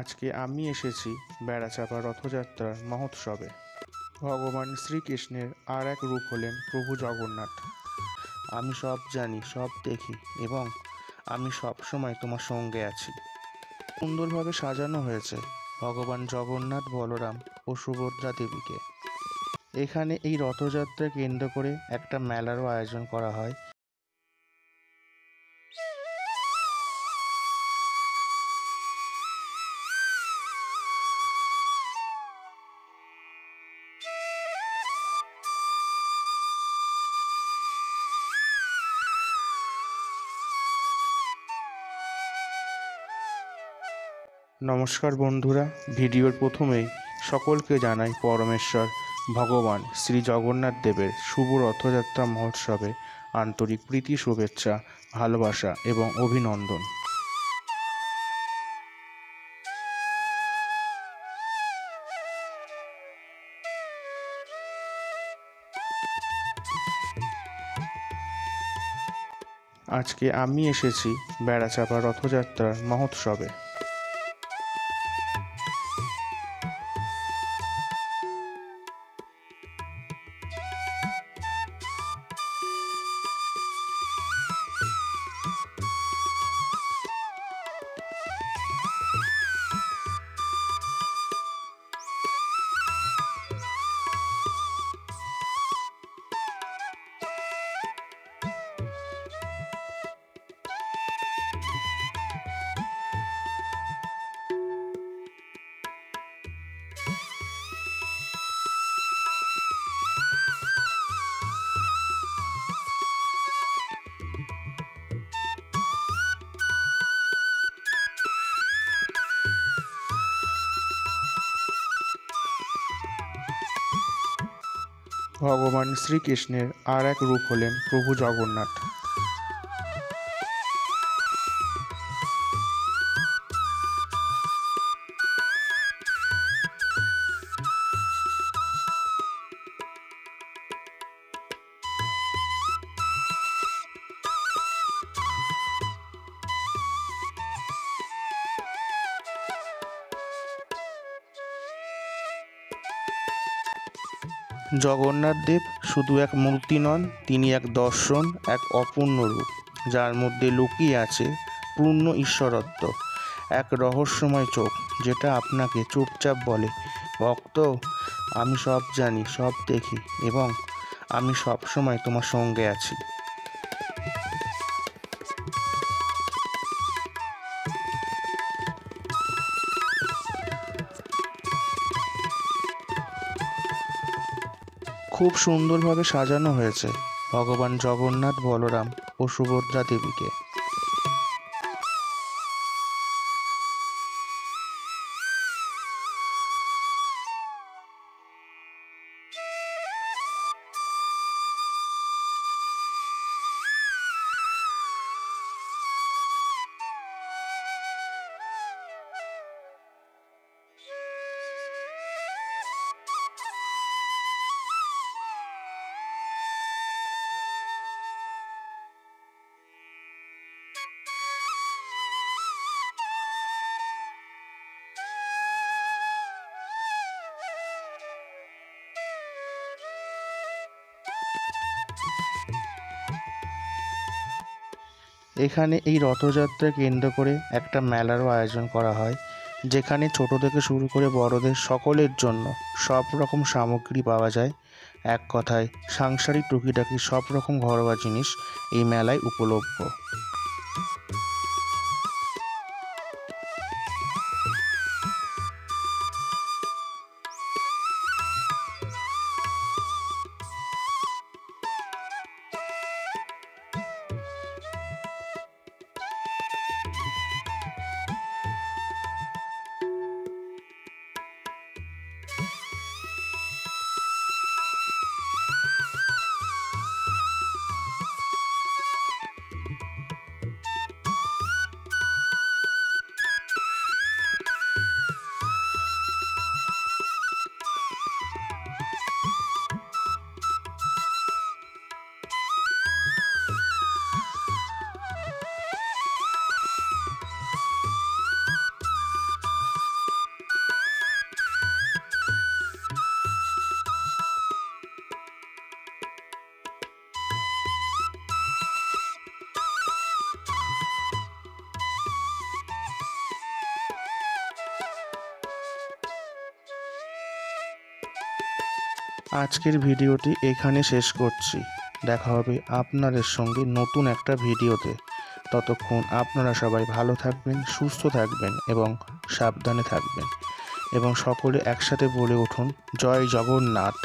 আজকে আমি এসেছি বেড়াচাঁপা রথযাত্রার মহোৎসবে। ভগবান শ্রীকৃষ্ণের আর এক রূপ হলেন প্রভু জগন্নাথ। আমি সব জানি, সব দেখি এবং আমি সব সময় তোমার সঙ্গে আছি। সুন্দরভাবে সাজানো হয়েছে ভগবান জগন্নাথ, বলরাম ও সুভদ্রা দেবীকে। এখানে এই রথযাত্রা কেন্দ্র করে একটা মেলারও আয়োজন করা হয়। নমস্কার বন্ধুরা, ভিডিওর প্রথমেই সকলকে জানাই পরমেশ্বর ভগবান শ্রী জগন্নাথ দেবের শুভ রথযাত্রা মহোৎসবে আন্তরিক প্রীতি, শুভেচ্ছা, ভালোবাসা এবং অভিনন্দন। আজকে আমি এসেছি বেড়াচাঁপা রথযাত্রার মহোৎসবে। ভগবান শ্রীকৃষ্ণের আর এক রূপ হলেন প্রভু জগন্নাথ। জগন্নাথ দেব শুধু এক মূর্তি নন, তিনি এক দর্শন, এক অপূর্ণ রূপ, যার মধ্যে লুকিয়ে আছে পূর্ণ ঈশ্বরত্ব। এক রহস্যময় চোখ যেটা আপনাকে চুপচাপ বলে, ভক্ত, আমি সব জানি, সব দেখি এবং আমি সব সময় তোমার সঙ্গে আছি। খুব সুন্দরভাবে সাজানো হয়েছে ভগবান জগন্নাথ, বলরাম ও সুভদ্রা দেবীকে। এখানে এই রথযাত্রা কেন্দ্র করে একটা মেলারও আয়োজন করা হয়, যেখানে ছোট থেকে শুরু করে বড়দের সকলের জন্য সব রকম সামগ্রী পাওয়া যায়। এক কথায় সাংসারিক টুকিটাকি সব রকম ঘরোয়া জিনিস এই মেলায় উপলভ্য। আজকের ভিডিওটি এখানে শেষ করছি। দেখা হবে আপনাদের সঙ্গে নতুন একটা ভিডিওতে। ততক্ষণ আপনারা সবাই ভালো থাকবেন, সুস্থ থাকবেন এবং সাবধানে থাকবেন এবং সকলে একসাথে বলে উঠুন জয় জগন্নাথ।